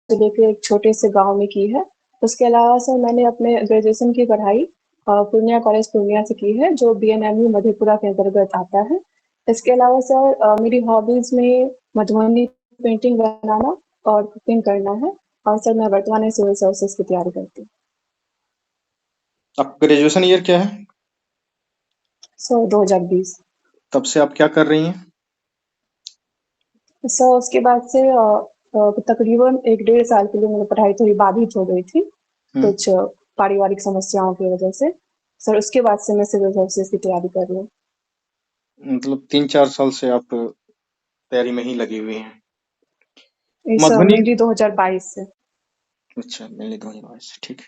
जिले के एक छोटे से गाँव में की है। उसके अलावा सर मैंने अपने ग्रेजुएशन की पढ़ाई पूर्णिया कॉलेज पूर्णिया से की है, जो बीएनएमयू मधेपुरा के अंतर्गत आता है। इसके अलावा सर मेरी हॉबीज़ में मधुबनी पेंटिंग बनाना और कुकिंग करना है, और सर मैं वर्तमान में सिविल सर्विसेज़ की तैयारी करती हूँ। आपका ग्रेजुएशन ईयर क्या है? सर 2020। तब से आप क्या कर रही हैं? सर उसके बाद से तकरीबन 1 डेढ़ साल के लिए मेरी पढ़ाई थोड़ी बाधित हो गई थी, हम्म। कुछ पारिवारिक समस्याओं की वजह से। सर उसके बाद से मैं सिविल सर्विसेज़ की तैयारी कर रही हूँ। मतलब 3-4 साल से आप तैयारी में ही लगी हुई हैं। ये सर मधुबनी। मेरी 2022 से। अच्छा, मेनली 2022 से, ठीक है।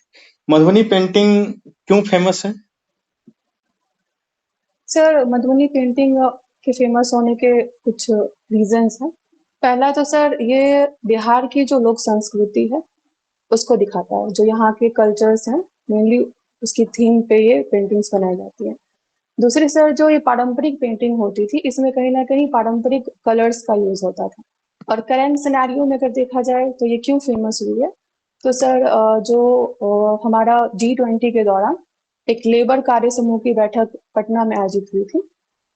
मधुबनी पेंटिंग क्यों फेमस है? सर मधुबनी पेंटिंग के फेमस होने के कुछ रीजंस हैं। पहला तो सर ये बिहार की जो लोक संस्कृति है उसको दिखाता है, जो यहाँ के कल्चर्स हैं मेनली उसकी थीम पे ये पेंटिंग्स बनाई जाती हैं। दूसरी सर जो ये पारंपरिक पेंटिंग होती थी, इसमें कहीं न कहीं पारंपरिक कलर्स का यूज़ होता था। और करंट सिनेरियो में अगर देखा जाए तो ये क्यों फेमस हुई है? तो सर जो हमारा G20 के दौरान एक लेबर कार्य समूह की बैठक पटना में आयोजित हुई थी।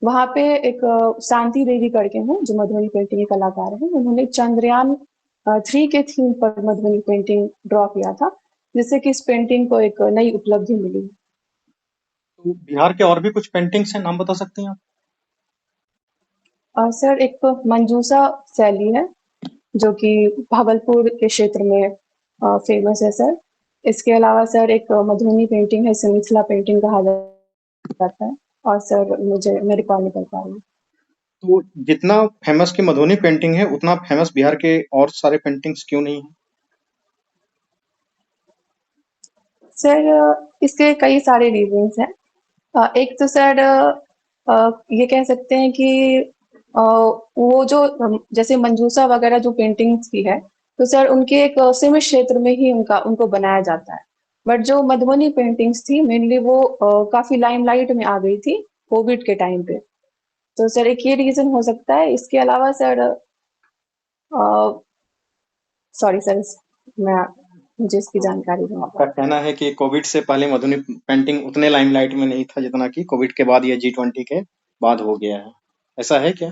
वहाँ पे एक शांति देवी करके हैं, जो मधुबनी पेंटिंग के कलाकार हैं। उन्होंने चंद्रयान 3 के थीम पर मधुबनी पेंटिंग ड्रॉ किया था, जिससे कि इस पेंटिंग को एक नई उपलब्धि मिली। तो बिहार के और भी कुछ पेंटिंग्स हैं, नाम बता सकते हैं आप? सर एक तो मंजूषा शैली है, जो कि भागलपुर के क्षेत्र में फेमस है सर। इसके अलावा सर एक मधुबनी पेंटिंग है, इसे मिथिला पेंटिंग कहा जाता है। और सर मुझे मैं रिकॉल नहीं कर पा रही हूँ। तो जितना फेमस की मधुबनी पेंटिंग है, उतना फेमस बिहार के और सारे पेंटिंग्स क्यों नहीं है? सर इसके कई सारे रीजंस हैं। एक तो सर ये कह सकते हैं कि वो जो जैसे मंजूषा वगैरह जो पेंटिंग्स की है, तो सर उनके एक सीमित क्षेत्र में ही उनको बनाया जाता है। बट जो मधुबनी पेंटिंग्स थी मेनली वो काफी लाइमलाइट में आ गई थी कोविड के टाइम पे। तो सर एक ये रीजन हो सकता है। इसके अलावा सर सॉरी सर, मैं मुझे इसकी तो जानकारी नहीं है। आपका कहना है कि कोविड से पहले मधुबनी पेंटिंग उतने लाइमलाइट में नहीं था जितना कि कोविड के बाद या G20 के बाद हो गया है। ऐसा है क्या?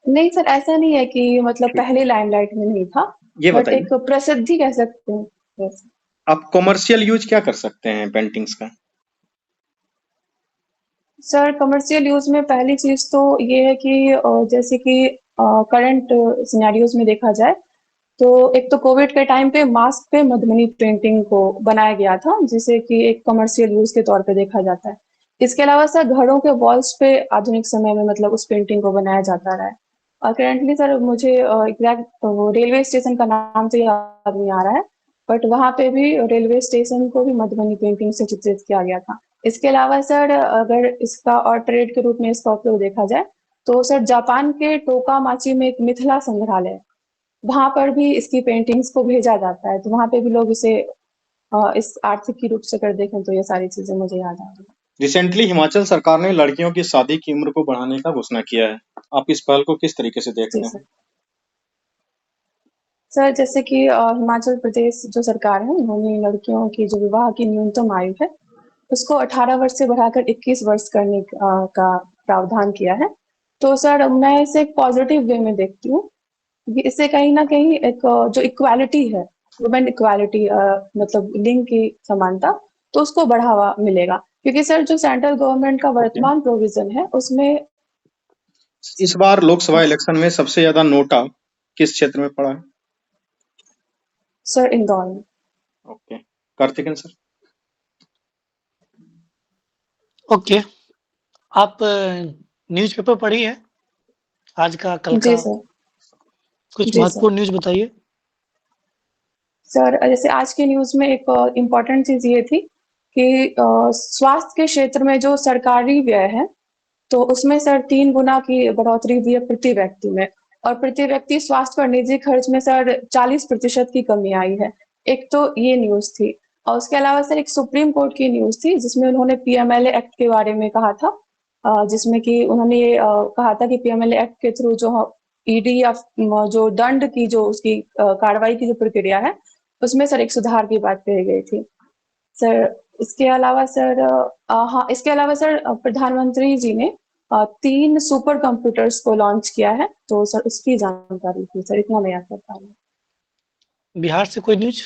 नहीं सर, ऐसा नहीं है कि मतलब ठीक। पहले लाइमलाइट में नहीं था, ये बट बताइए, एक प्रसिद्धि कह सकते हैं वैसे। आप कमर्शियल यूज क्या कर सकते हैं पेंटिंग्स का? सर कमर्शियल यूज में पहली चीज तो ये है कि जैसे कि करंट सिनेरियोज में देखा जाए, तो एक तो कोविड के टाइम पे मास्क पे मधुबनी पेंटिंग को बनाया गया था, जिसे कि एक कमर्शियल यूज के तौर पे देखा जाता है। इसके अलावा सर घरों के वॉल्स पे आधुनिक समय में मतलब उस पेंटिंग को बनाया जाता रहा है। और करेंटली सर मुझे एग्जैक्ट रेलवे स्टेशन का नाम तो याद नहीं आ रहा है, बट वहाँ पे भी रेलवे स्टेशन को भी मधुबनी पेंटिंग से चित्रित किया गया था। इसके अलावा सर अगर इसका और ट्रेड के रूप में इसका उपयोग देखा जाए, तो सर जापान के टोकामाची में एक मिथिला संग्रहालय है। वहाँ पर भी इसकी पेंटिंग्स को भेजा जाता है, तो वहाँ पे भी लोग इसे इस आर्थिक की रूप से अगर देखें तो ये सारी चीजें मुझे याद आ रही हैं। रिसेंटली हिमाचल सरकार ने लड़कियों की शादी की उम्र को बढ़ाने का घोषणा किया है। आप इस पहल को किस तरीके से जी देखते सर। हैं? सर जैसे कि हिमाचल प्रदेश जो सरकार है, उन्होंने लड़कियों की जो विवाह की न्यूनतम आयु है, उसको 18 वर्ष से बढ़ाकर 21 वर्ष करने का प्रावधान किया है। तो सर मैं इसे एक पॉजिटिव वे में देखती हूँ। ये इससे कहीं न कहीं एक जो इक्वालिटी है, वुमेन इक्वालिटी मतलब लिंग की समानता, तो उसको बढ़ावा मिलेगा। क्योंकि सर जो सेंट्रल गवर्नमेंट का ओके। वर्तमान प्रोविज़न है, उसमें इस बार लोकसभा इलेक्शन में सबसे ज्यादा नोटा किस क्षेत्र में पड़ा है? सर इंदौर में। ओके। कार्तिकेन सर। ओके। आप न्यूज़पेपर पढ़ी है आज का कल जी का? सर। कुछ जी सर। महत्वपूर्ण न्यूज़ बताइए। सर जैसे आज की न्यूज़ में एक इम्पोर्टेंट चीज़ ये थी कि स्वास्थ्य के क्षेत्र में जो सरकारी व्यय है, तो उसमें सर 3 गुना की बढ़ोतरी हुई है प्रति व्यक्ति में। और प्रति व्यक्ति स्वास्थ्य पर निजी खर्च में सर 40% की कमी आई है। एक तो ये न्यूज़ थी, और उसके अलावा सर एक सुप्रीम कोर्ट की न्यूज़ थी, जिसमें उन्होंने पीएमएलए एक्ट के बारे में कहा था। जिसमें कि उन्होंने ये कहा था कि पीएमएलए एक्ट के थ्रू जो ईडी या जो दंड की जो उसकी कार्रवाई की जो प्रक्रिया है, उसमें सर एक सुधार की बात कही गई थी। सर इसके अलावा सर हाँ, इसके अलावा सर प्रधानमंत्री जी ने 3 सुपर कंप्यूटर्स को लॉन्च किया है, तो सर उसकी जानकारी थी सर, इतना मैं याद कर पा रही हूँ। बिहार से कोई न्यूज़?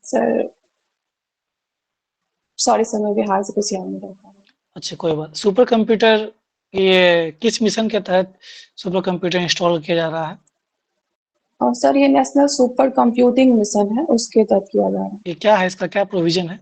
सर सॉरी सर, मैं बिहार से कुछ याद नहीं कर पा रही हूँ। अच्छा, कोई बात। सुपर कंप्यूटर ये किस मिशन के तहत सुपर कंप्यूटर इंस्टॉल किया जा रहा है? और सर ये नेशनल सुपर कंप्यूटिंग मिशन है, उसके तहत किया जा रहा है। ये क्या है, इसका क्या प्रोविज़न है?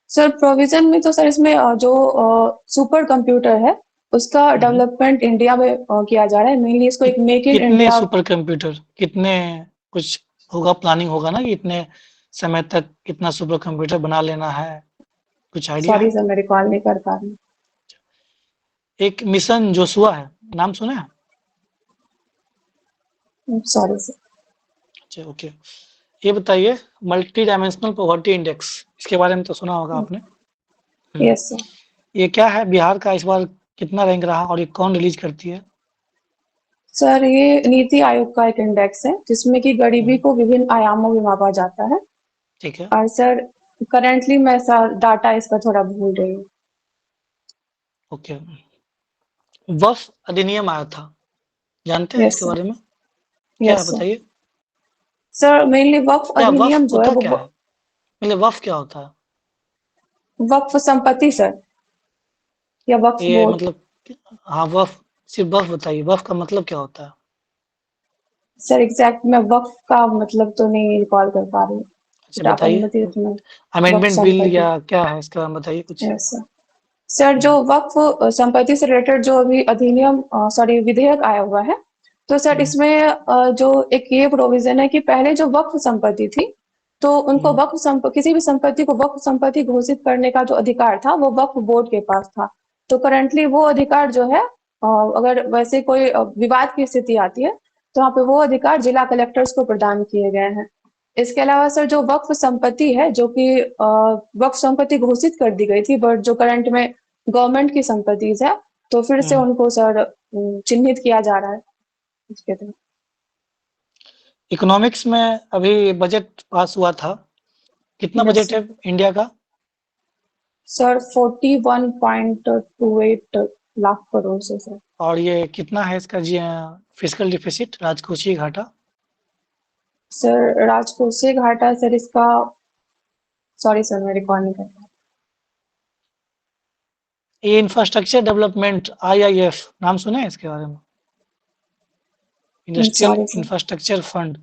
सर प्रोविज़न में तो सर इसमें जो सुपर कंप्यूटर है, उसका डेवलपमेंट इंडिया में किया जा रहा है। मेनली इसको एक मेक इन कितने इंडिया सुपर कंप्यूटर, कितने कुछ होगा, प्लानिंग होगा ना कि इतने समय तक इतना सुपर कंप्यूटर बना लेना है, कुछ आइडिया सॉरी है? सर, मैं रिकॉल नहीं कर पा रही हूँ। एक मिशन जोशुआ है, नाम सुना है? Sorry sir. अच्छा, ओके। ये बताइए, मल्टी डायमेंशनल पॉवर्टी इंडेक्स, इसके बारे में तो सुना होगा आपने? Yes sir. ये क्या है, बिहार का इस बार कितना रैंक रहा और ये कौन रिलीज करती है? सर ये नीति आयोग का एक इंडेक्स है, जिसमें कि गरीबी को विभिन्न आयामों में मापा जाता है। ठीक है। और सर करेंटली मैं सर डाटा इसका थोड़ा भूल रही हूँ। ओके। वक्फ अधिनियम आया था, जानते हैं यस इसके सर। बारे में? क्या है यस सर। बताइए। सर मेनली वक्फ क्या वक्फ अधिनियम जो है होता वो क्या है? मतलब वक्फ क्या होता है? वक्फ संपत्ति सर, या वक्फ ये बोर्ड। मतलब, हाँ वक्फ, सिर्फ वक्फ बताइए, वक्फ का मतलब क्या होता है? सर एग्जैक्ट मैं वक्फ का मतलब तो नहीं रिकॉल कर पा रही हूँ, अच्छा बट आप बताइए, अनुमति दें तो मैं वक्फ अमेंडमेंट बिल संपत्ति। या क्या है इसका, बताइए कुछ। Yes sir. सर जो वक्फ संपत्ति से रिलेटेड जो अभी अधिनियम सॉरी विधेयक आया हुआ है, तो सर इसमें जो एक ये प्रोविजन है कि पहले जो वक्फ संपत्ति थी, तो उनको किसी भी संपत्ति को वक्फ संपत्ति घोषित करने का जो अधिकार था वो वक्फ बोर्ड के पास था। तो करंटली वो अधिकार जो है अगर वैसे कोई विवाद की स्थिति आती है, तो वहाँ पे वो अधिकार जिला कलेक्टर्स को प्रदान किए गए हैं। इसके अलावा सर जो वक्फ संपत्ति है, जो कि वक्फ संपत्ति घोषित कर दी गई थी, बट जो करंट में गवर्नमेंट की संपत्तिज है, तो फिर से उनको सर चिन्हित किया जा रहा है इसके तहत। इकोनॉमिक्स में अभी बजट पास हुआ था, कितना यस बजट सर। है इंडिया का? सर 41.28 लाख करोड़ से सर। और ये कितना है इसका जी फिजिकल डिफिसिट, राजकोषीय घाटा? सर राजकोषीय घाटा सर इसका, सॉरी सर मैं रिकॉल नहीं कर पा। ये इंफ्रास्ट्रक्चर डेवलपमेंट IIF, नाम सुना है इसके बारे में? Industrial sorry sir. Infrastructure fund?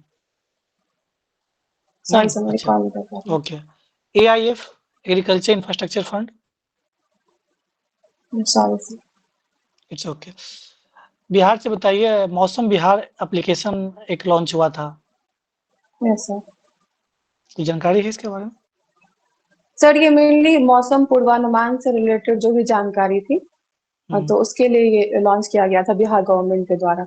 Sorry नहीं, सर मैं अच्छा, रिकॉल नहीं कर पा रही okay. AIF, agriculture infrastructure fund? हूँ। Sorry sir. It's okay. Bihar से बताइए, मौसम बिहार एप्लीकेशन एक लॉन्च हुआ था, यस सर। कोई जानकारी है इसके बारे में? सर ये मेनली मौसम पूर्वानुमान से रिलेटेड जो भी जानकारी थी, तो उसके लिए ये लॉन्च किया गया था बिहार गवर्नमेंट के द्वारा,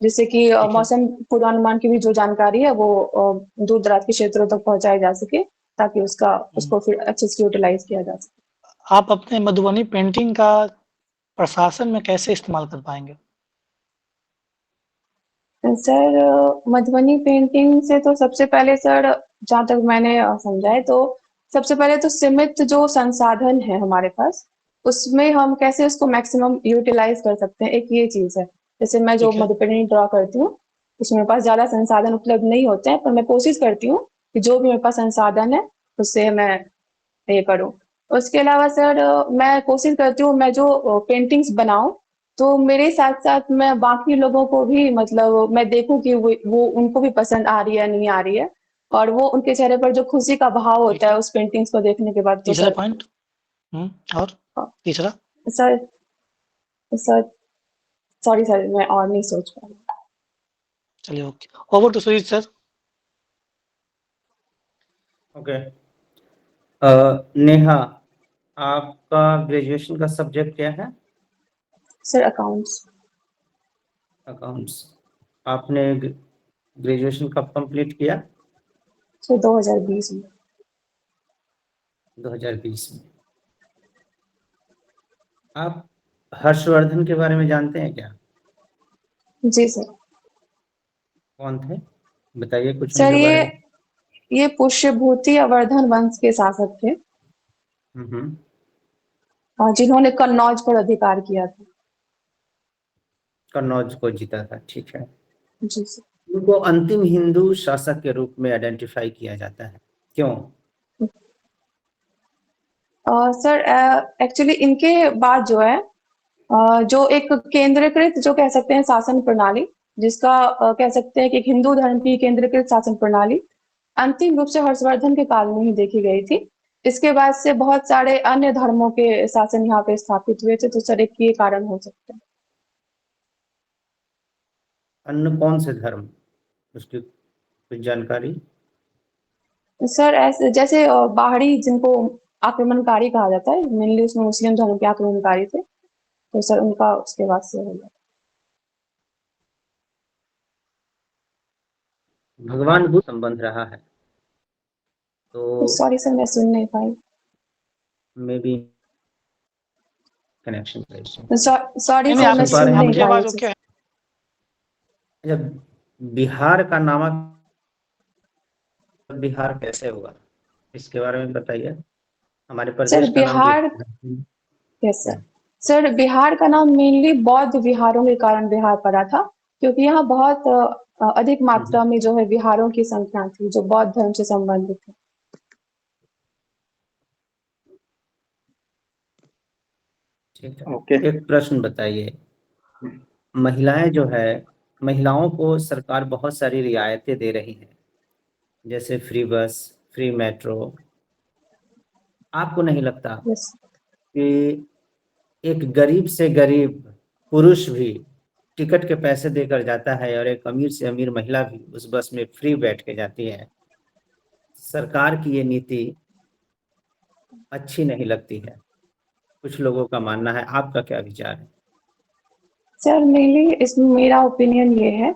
जिससे कि ठीक है। मौसम पूर्वानुमान की भी जो जानकारी है वो दूर दराज के क्षेत्रों तक पहुंचाई जा सके, ताकि उसको फिर अच्छे से यूटिलाइज किया जा सके। आप अपने मधुबनी पेंटिंग का प्रशासन में कैसे इस्तेमाल कर पाएंगे? सर मधुबनी पेंटिंग से तो सबसे पहले सर, जहाँ तक मैंने समझा है, तो सबसे पहले तो सीमित जो संसाधन है हमारे पास, उसमें हम कैसे उसको मैक्सिमम यूटिलाइज कर सकते हैं, एक ये चीज है। जैसे मैं जो ठीक है। मधु पेंटिंग ड्रॉ करती हूँ, उसमें मेरे पास ज्यादा संसाधन उपलब्ध नहीं होते हैं, पर मैं कोशिश करती हूँ कि जो भी मेरे पास संसाधन है उससे मैं ये करूँ। उसके अलावा सर मैं कोशिश करती हूँ मैं जो पेंटिंग्स बनाऊँ, तो मेरे साथ-साथ मैं बाकी लोगों को भी मतलब मैं देखूँ कि वो उनको भी पसंद आ रही है, नहीं आ रही है, और वो उनके चेहरे पर जो खुशी का भाव ठीक होता है। है उस पेंटिंग्स को देखने के बाद, तो तीसरा सर पॉइंट? और अ, तीसरा? सर सर सॉरी सर मैं और नहीं सोच पा रही। चलिए, okay. Over to Sujeet sir. Okay. Neha, आपका ग्रेजुएशन का सब्जेक्ट क्या है? Sir accounts. अकाउंट्स। आपने ग्रेजुएशन कब कंप्लीट किया? सर 2020 में। 2020 में। आप हर्षवर्धन के बारे में जानते हैं क्या? जी सर। कौन थे? बताइए कुछ सर उनके बारे में। ये पुष्यभूति अवर्धन वंश के शासक थे, हम्म। जिन्होंने कन्नौज पर अधिकार किया था। कन्नौज को जीता था, ठीक है। जी सर। उनको अंतिम हिंदू शासक के रूप में आइडेंटिफाई किया जाता है, क्यों? सर एक्चुअली इनके बाद जो है जो एक केंद्रीकृत जो कह सकते हैं शासन प्रणाली, जिसका कह सकते हैं कि एक हिंदू धर्म की केंद्रीकृत शासन प्रणाली अंतिम रूप से हर्षवर्धन के काल में ही देखी गई थी। इसके बाद से बहुत सारे अन्य धर्मों के शासन यहाँ पे स्थापित हुए थे, तो सर एक ये कारण हो सकता है। अन्य कौन से धर्म, उसकी कुछ जानकारी? सर ऐसे जैसे बाहरी जिनको आक्रमणकारी कहा जाता है, मेनली उसमें मुस्लिम धर्म के आक्रमणकारी थे, तो सर उनका उसके बाद से हो गया। भगवान बुद्ध संबंध रहा है, तो सॉरी सर, मैं सुन नहीं पाई। Maybe connection. सॉरी नहीं सर, आप मैं सुन नहीं आपकी पाई आवाज अच्छे ओके से। है। जब बिहार का नामक बिहार कैसे हुआ, इसके बारे में बताइए। हमारे सर प्रदेश का नाम Bihar, Bihar. Yes sir. Sir Bihar का नाम मेनली बौद्ध विहारों के कारण बिहार पड़ा था, क्योंकि यहाँ बहुत अधिक मात्रा में जो है विहारों की संख्या थी जो बौद्ध धर्म से संबंधित थे। ठीक है। ओके। एक प्रश्न बताइए, महिलाएं जो है, महिलाओं को सरकार बहुत सारी रियायतें दे रही है, जैसे फ्री बस, फ्री मेट्रो। आपको नहीं लगता यस। कि एक गरीब से गरीब पुरुष भी टिकट के पैसे देकर जाता है और एक अमीर से अमीर महिला भी उस बस में फ्री बैठ के जाती है? सरकार की ये नीति अच्छी नहीं लगती है, कुछ लोगों का मानना है। आपका क्या विचार है? सर मेनली इसमें मेरा ओपिनियन ये है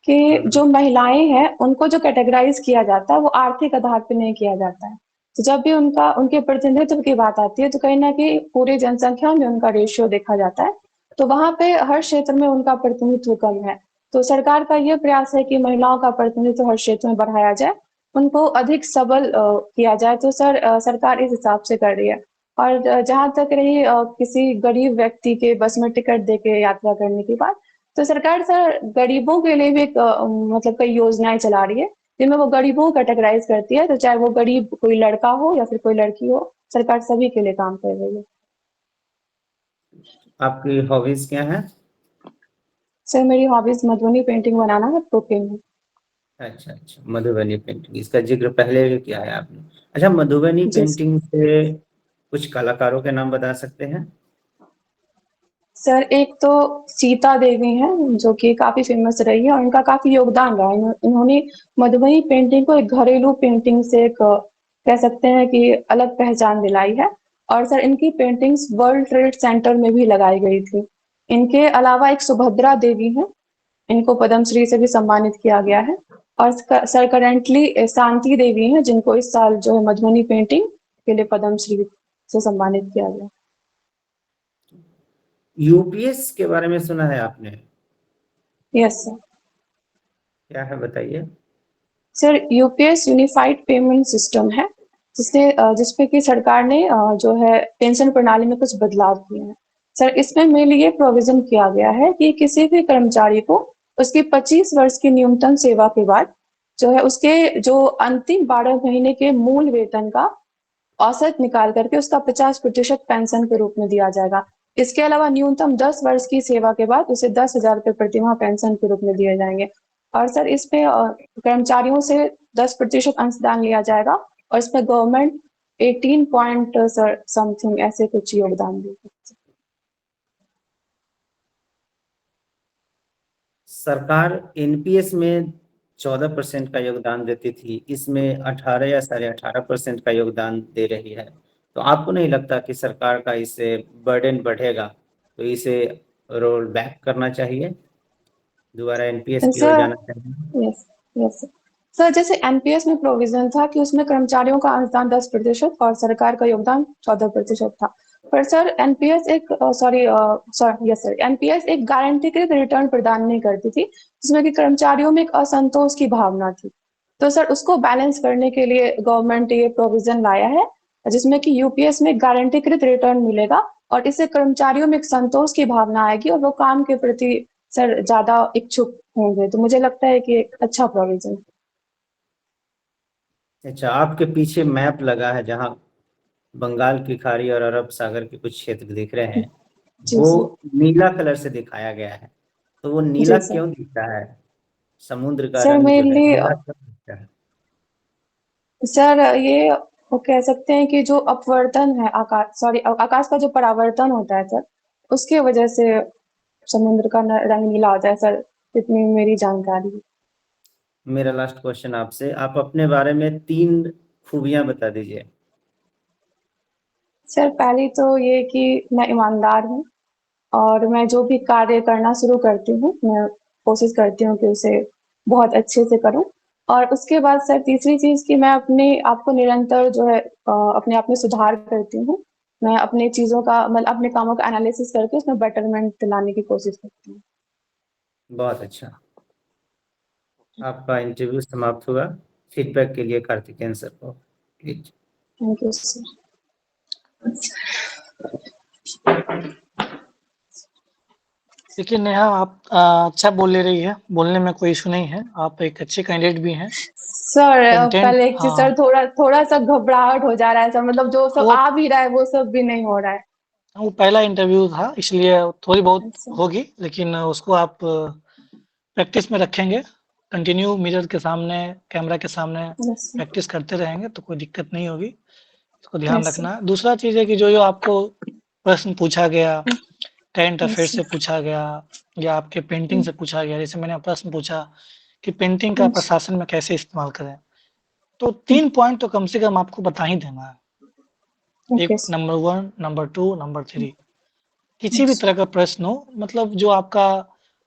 कि जो महिलाएं हैं उनको जो कैटेगराइज किया जाता है वो आर्थिक आधार पर नहीं किया जाता है। तो जब भी उनके प्रतिनिधित्व की बात आती है तो कहीं ना कहीं पूरी जनसंख्या में उनका रेशियो देखा जाता है, तो वहां पे हर क्षेत्र में उनका प्रतिनिधित्व कम है। तो सरकार का ये प्रयास है कि महिलाओं का प्रतिनिधित्व हर क्षेत्र में बढ़ाया जाए, उनको अधिक सबल किया जाए। तो सर सरकार इस हिसाब से कर रही है। और जहाँ तक रही किसी गरीब व्यक्ति के बस में टिकट देके यात्रा करने की बात, तो सरकार सर गरीबों के लिए भी एक मतलब कई योजनाएं चला रही है, जिनमें वो गरीबों को कैटेगराइज करती है। तो चाहे वो गरीब कोई लड़का हो या फिर कोई लड़की हो, सरकार सभी के लिए काम कर रही है। आपकी हॉबीज क्या है? सर मेरी हॉबीज मधुबनी पेंटिंग बनाना है, कुकिंग है। अच्छा अच्छा, मधुबनी पेंटिंग, इसका जिक्र पहले भी किया है आपने। अच्छा, मधुबनी जी पेंटिंग से कुछ कलाकारों के नाम बता सकते हैं? सर एक तो सीता देवी हैं जो कि काफी फेमस रही है और इनका काफी योगदान रहा है। इन्होंने मधुबनी पेंटिंग को एक घरेलू पेंटिंग से एक कह सकते हैं कि अलग पहचान दिलाई है। और सर इनकी पेंटिंग्स वर्ल्ड ट्रेड सेंटर में भी लगाई गई थी। इनके अलावा एक सुभद्रा देवी है, इनको पद्मश्री से भी सम्मानित किया गया है। और सर करेंटली शांति देवी हैं जिनको इस साल जो है मधुबनी पेंटिंग के लिए पद्मश्री से सम्मानित किया गया। यूपीएस के बारे में सुना है आपने? Yes sir. क्या है बताइए। Sir UPS unified payment system है, जिसपे कि सरकार ने जो है पेंशन प्रणाली में कुछ बदलाव किए हैं। सर इसमें मेनली ये प्रोविजन किया गया है कि किसी भी कर्मचारी को उसकी 25 वर्ष की न्यूनतम सेवा के बाद जो है उसके जो अंतिम 12 महीने के मूल वेतन का औसत निकाल करके उसका 50% पेंशन के रूप में दिया जाएगा। इसके अलावा न्यूनतम 10 वर्ष की सेवा के बाद उसे 10,000 रुपये प्रतिमाह पेंशन के रूप में दिए जाएंगे। और सर इसपे कर्मचारियों से 10% अंशदान लिया जाएगा और इसमें गवर्नमेंट 18 पॉइंट सर समथिंग ऐसे कुछ योगदान देगी। सरकार एनपीएस में 14% का योगदान देती थी, इसमें 18 या 18.5% का योगदान दे रही है। तो आपको नहीं लगता कि सरकार का इससे बर्डन बढ़ेगा, तो इसे रोल बैक करना चाहिए, दोबारा एनपीएस की ओर सर जाना चाहिए? Yes, yes sir. जैसे एनपीएस में प्रोविजन था कि उसमें कर्मचारियों का अंशदान 10% और सरकार का योगदान 14% था। पर सर एनपीएस एक यस सर, एनपीएस एक गारंटीकृत रिटर्न प्रदान नहीं करती थी, जिसमें कि कर्मचारियों में एक असंतोष की भावना थी। तो सर उसको बैलेंस करने के लिए गवर्नमेंट ये प्रोविजन लाया है, जिसमें कि यूपीएस में गारंटीकृत रिटर्न मिलेगा और इससे कर्मचारियों में एक संतोष की भावना आएगी और वो काम के प्रति सर ज़्यादा इच्छुक होंगे। तो मुझे लगता है कि एक अच्छा प्रोविजन है। अच्छा, आपके पीछे मैप लगा है जहाँ बंगाल की खाड़ी और अरब सागर के कुछ क्षेत्र दिख रहे हैं, जी वो सर। नीला कलर से दिखाया गया है। तो वो नीला जी सर। क्यों दिखता है? समुद्र का सर रंग जो है मेनली नीला क्यों दिखता है? सर ये वो कह सकते हैं कि जो अपवर्तन है आकाश का जो परावर्तन होता है सर, उसके वजह से समुद्र का रंग नीला होता है सर, इतनी मेरी जानकारी है। मेरा लास्ट क्वेश्चन आपसे, आप अपने बारे में 3 खूबियां बता दीजिए। सर पहली तो ये कि मैं ईमानदार हूँ और मैं जो भी कार्य करना शुरू करती हूँ, मैं कोशिश करती हूँ कि उसे बहुत अच्छे से करूँ। और उसके बाद सर तीसरी चीज़ कि मैं अपने आप को निरंतर जो है अपने आप में सुधार करती हूँ। मैं अपनी चीज़ों का मतलब अपने कामों का एनालिसिस करके उसमें बेटरमेंट लाने की कोशिश करती हूँ। बहुत अच्छा, आपका इंटरव्यू समाप्त हुआ। फीडबैक के लिए कार्तिकेयन सर को प्लीज। Thank you sir. देखिए नेहा, आप अच्छा बोल ले रही है, बोलने में कोई इशू नहीं है, आप एक अच्छे कैंडिडेट भी हैं। सर कंटेंट, पहले एक चीज़ सर, हाँ, थोड़ा सा घबराहट हो जा रहा है सर, मतलब जो सब वो आ भी रहा है वो सब भी नहीं हो रहा है। वो पहला इंटरव्यू था इसलिए थोड़ी बहुत अच्छा। होगी, लेकिन उसको आप प्रैक्टिस में रखेंगे, कंटिन्यू मिरर के सामने, कैमरा के सामने यस सर। प्रैक्टिस करते रहेंगे तो कोई दिक्कत नहीं होगी। इसको ध्यान यस सर। रखना है। दूसरा चीज़ है कि जो आपको प्रश्न पूछा गया, करंट यस अफेयर से सर। पूछा गया या आपके पेंटिंग से पूछा गया, जैसे मैंने प्रश्न पूछा कि पेंटिंग का प्रशासन में कैसे इस्तेमाल करें, तो 3 पॉइंट तो कम से कम आपको बता ही देना है। एक okay sir. Number 1, number 2, number 3। किसी भी तरह का प्रश्न हो, मतलब जो आपका,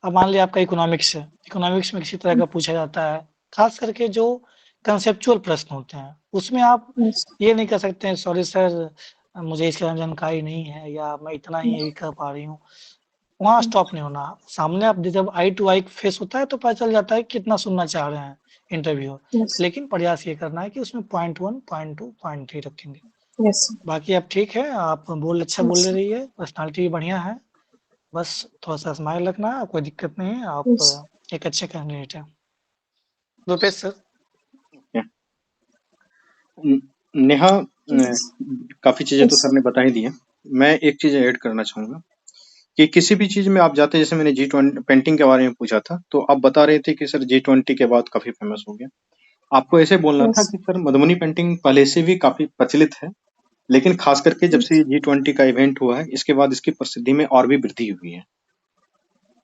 अब मान लिया आपका इकोनॉमिक्स में किसी तरह का पूछा जाता है, खास करके जो कंसेप्चुअल प्रश्न होते हैं, उसमें आप यस ये नहीं कर सकते हैं सॉरी सर मुझे इसके बारे में जानकारी नहीं है या मैं इतना ही यही कर पा रही हूँ। वहाँ स्टॉप नहीं होना। सामने आप जब आई टू आई फेस होता है तो पता चल जाता है कितना सुनना चाह रहे हैं इंटरव्यू। यस लेकिन प्रयास ये करना है कि उसमें पॉइंट 1, पॉइंट 2, पॉइंट 3 रखेंगे। यस बाकी आप ठीक है, आप अच्छा बोल ले रही है, पर्सनालिटी भी बढ़िया है, बस थोड़ा-सा स्माइल रखना है, कोई दिक्कत नहीं है, यस आप एक अच्छे कैंडिडेट हैं। रुपेश सर। नेहा, यस काफी चीजें तो सर ने बता ही दी हैं। मैं एक चीज ऐड करना चाहूंगा कि किसी भी चीज में आप जाते, जैसे मैंने G20 पेंटिंग के बारे में पूछा था, तो आप बता रहे थे कि सर G20 के बाद काफी फेमस हो गया। आपको ऐसे बोलना था यस कि सर मधुबनी पेंटिंग पहले से भी काफी प्रचलित है, लेकिन खास करके जब से G20 का इवेंट हुआ है, इसके बाद इसकी प्रसिद्धि में और भी वृद्धि हुई है।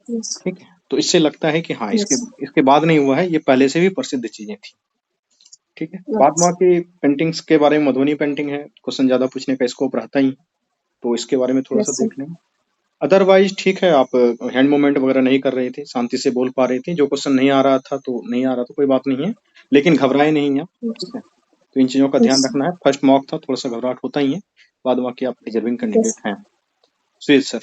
यस ठीक है, तो इससे लगता है कि हाँ, इसके यस इसके बाद नहीं हुआ है, ये पहले से भी प्रसिद्ध चीजें थी। ठीक है, बाद में की पेंटिंग्स के बारे में मधुबनी पेंटिंग है, क्वेश्चन ज्यादा पूछने का स्कोप रहता ही, तो इसके बारे में थोड़ा सा यस देख लेंगे। अदरवाइज ठीक है, आप हैंड मूवमेंट वगैरह नहीं कर रही थी, शांति से बोल पा रही थी, जो क्वेश्चन नहीं आ रहा था तो नहीं आ रहा था, कोई बात नहीं है, लेकिन घबराए नहीं आप। ठीक है, तो इन चीजों का ध्यान रखना है। फर्स्ट मॉक था, थोड़ा सा घबराहट होता ही है, बाद बाकी आप डिजर्विंग कैंडिडेट हैं। सुजीत सर।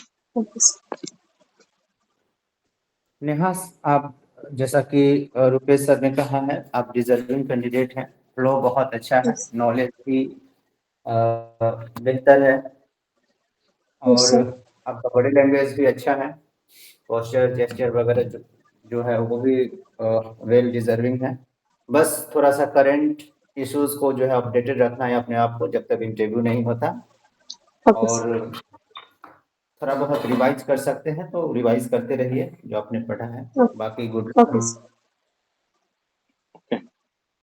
नेहा, आप जैसा कि रुपेश सर ने कहा है, आप डिजर्विंग कैंडिडेट हैं। फ्लो बहुत अच्छा है, नॉलेज भी बेहतर है, और आपका बॉडी लैंग्वेज भी अच्छा है, पोस्चर जेस्चर वगैरह जो है वो भी वेल डिजर्विंग है। बस थोड़ा सा करंट इश्यूज को जो है अपडेटेड रखना है अपने आप को जब तक इंटरव्यू नहीं होता, और थोड़ा बहुत रिवाइज कर सकते हैं तो रिवाइज करते रहिए जो आपने पढ़ा है। बाकी गुड ओके सर।